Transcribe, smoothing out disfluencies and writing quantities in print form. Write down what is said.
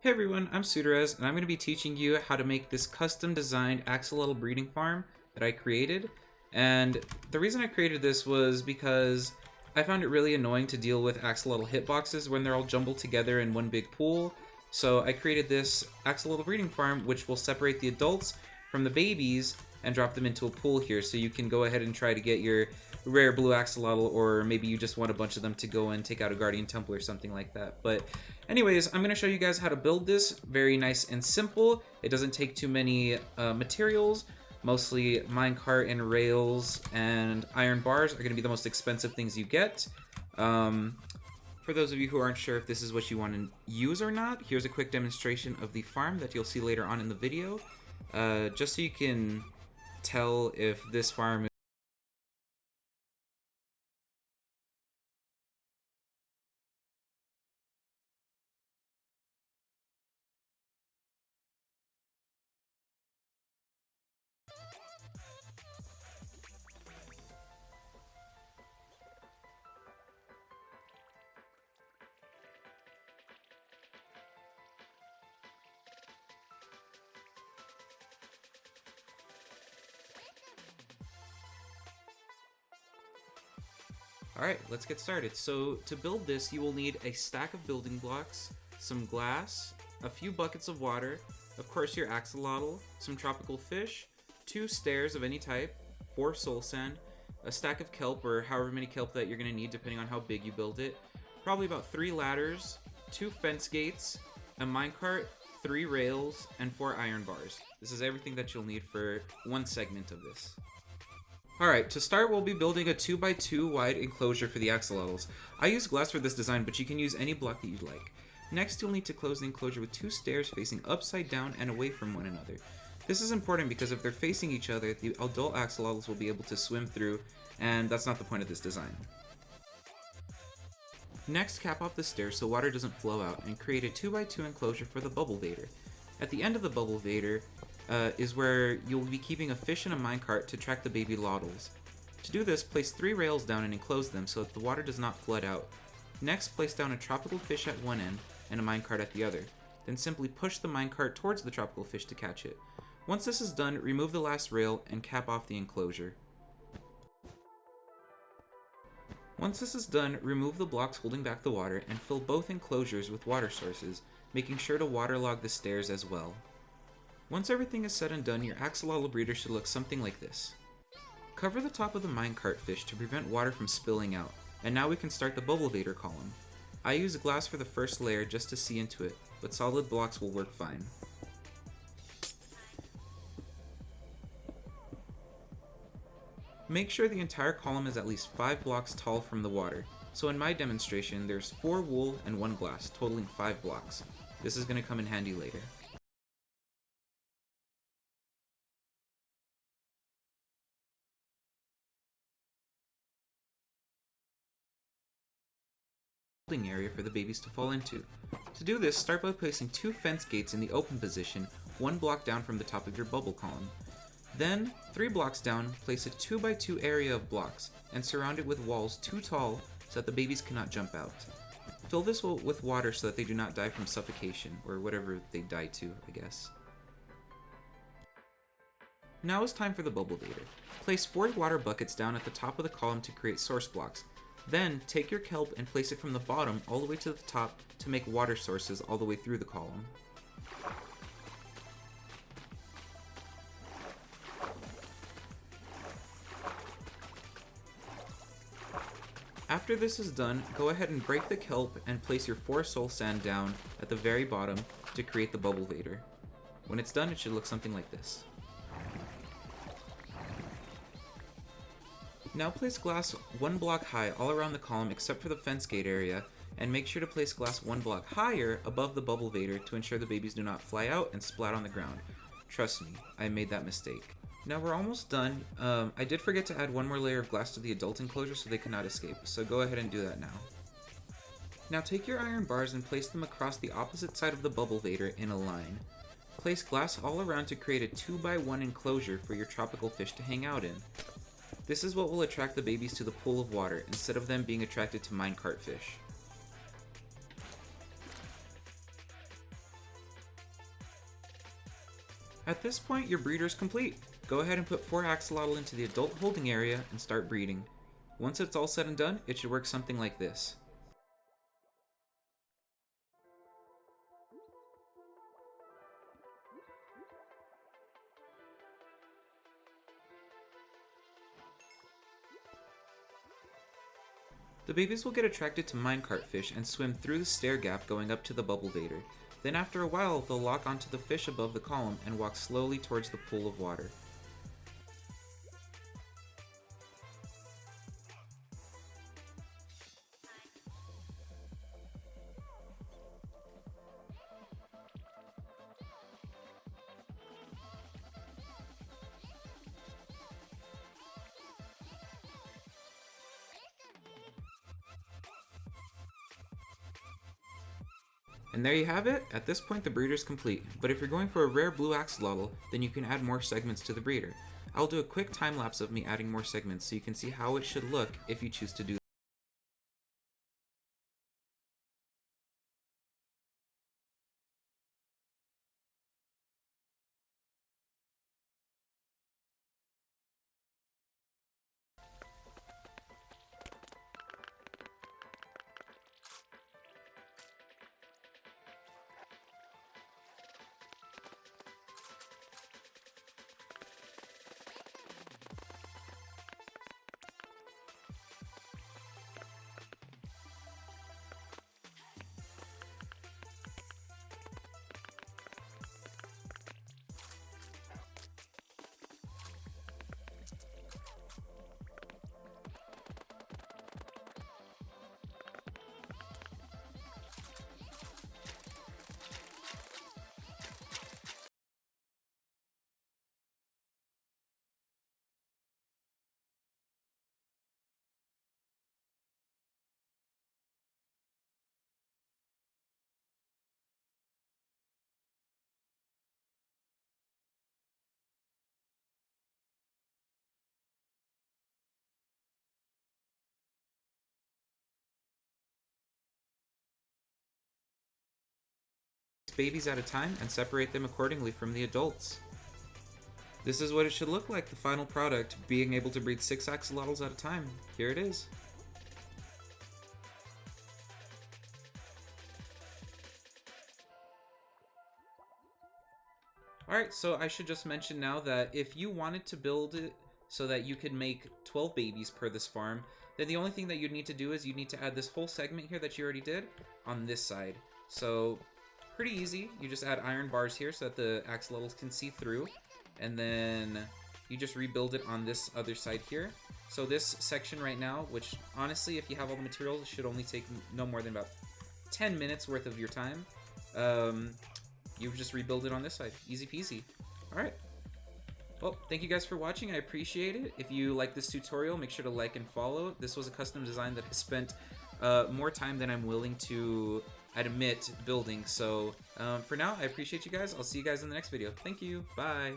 Hey everyone, I'm Sudarez, and I'm going to be teaching you how to make this custom designed axolotl breeding farm that I created. And the reason I created this was because I found it really annoying to deal with axolotl hitboxes when they're all jumbled together in one big pool. So I created this axolotl breeding farm which will separate the adults from the babies and drop them into a pool here, so you can go ahead and try to get your rare blue axolotl, or maybe you just want a bunch of them to go and take out a guardian temple or something like that. But anyways, I'm going to show you guys how to build this. Very nice and simple. It doesn't take too many materials. Mostly minecart and rails and iron bars are going to be the most expensive things you get. For those of you who aren't sure if this is what you want to use or not, here's a quick demonstration of the farm that you'll see later on in the video. Just so you can tell if this farm is Alright, let's get started. So to build this, you will need a stack of building blocks, some glass, a few buckets of water, of course your axolotl, some tropical fish, 2 stairs of any type, 4 soul sand, a stack of kelp or however many kelp that you're going to need depending on how big you build it, probably about 3 ladders, 2 fence gates, a minecart, 3 rails, and 4 iron bars. This is everything that you'll need for one segment of this. Alright, to start we'll be building a 2x2 wide enclosure for the axolotls. I use glass for this design, but you can use any block that you'd like. Next you'll need to close the enclosure with 2 stairs facing upside down and away from one another. This is important because if they're facing each other, the adult axolotls will be able to swim through, and that's not the point of this design. Next, cap off the stairs so water doesn't flow out, and create a 2x2 enclosure for the bubble vader. At the end of the bubble vader, is where you'll be keeping a fish in a minecart to track the baby lotls. To do this, place 3 rails down and enclose them so that the water does not flood out. Next, place down a tropical fish at one end and a minecart at the other. Then simply push the minecart towards the tropical fish to catch it. Once this is done, remove the last rail and cap off the enclosure. Once this is done, remove the blocks holding back the water and fill both enclosures with water sources, making sure to waterlog the stairs as well. Once everything is said and done, your axolotl breeder should look something like this. Cover the top of the minecart fish to prevent water from spilling out, and now we can start the bubble vader column. I use glass for the first layer just to see into it, but solid blocks will work fine. Make sure the entire column is at least 5 blocks tall from the water. So in my demonstration, there's 4 wool and 1 glass, totaling 5 blocks. This is going to come in handy later. Area for the babies to fall into. To do this, start by placing 2 fence gates in the open position, 1 block down from the top of your bubble column. Then, 3 blocks down, place a 2x2 area of blocks, and surround it with walls too tall so that the babies cannot jump out. Fill this with water so that they do not die from suffocation, or whatever they die to, I guess. Now is time for the bubble vader. Place 4 water buckets down at the top of the column to create source blocks. Then, take your kelp and place it from the bottom all the way to the top to make water sources all the way through the column. After this is done, go ahead and break the kelp and place your 4 soul sand down at the very bottom to create the bubble vader. When it's done, it should look something like this. Now place glass 1 block high all around the column except for the fence gate area, and make sure to place glass 1 block higher above the bubble vader to ensure the babies do not fly out and splat on the ground. Trust me, I made that mistake. Now we're almost done. I did forget to add 1 more layer of glass to the adult enclosure so they cannot escape, so go ahead and do that now. Now take your iron bars and place them across the opposite side of the bubble vader in a line. Place glass all around to create a 2x1 enclosure for your tropical fish to hang out in. This is what will attract the babies to the pool of water, instead of them being attracted to minecart fish. At this point, your breeder is complete. Go ahead and put 4 axolotl into the adult holding area and start breeding. Once it's all said and done, it should work something like this. The babies will get attracted to minecart fish and swim through the stair gap going up to the bubble vader. Then after a while, they'll lock onto the fish above the column and walk slowly towards the pool of water. And there you have it. At this point the breeder is complete, but if you're going for a rare blue axolotl, then you can add more segments to the breeder. I'll do a quick time lapse of me adding more segments so you can see how it should look if you choose to do that. Babies at a time and separate them accordingly from the adults. This is what it should look like, the final product, being able to breed 6 axolotls at a time. Here it is. Alright, so I should just mention now that if you wanted to build it so that you could make 12 babies per this farm, then the only thing that you'd need to do is you need to add this whole segment here that you already did on this side. So pretty easy. You just add iron bars here so that the axolotls can see through, and then you just rebuild it on this other side here. So this section right now, which honestly, if you have all the materials, should only take no more than about 10 minutes worth of your time. You just rebuild it on this side. Easy peasy. Alright. Well, thank you guys for watching. I appreciate it. If you like this tutorial, make sure to like and follow. This was a custom design that I spent more time than I'm willing to admit building. So for now, I appreciate you guys. I'll see you guys in the next video. Thank you. Bye.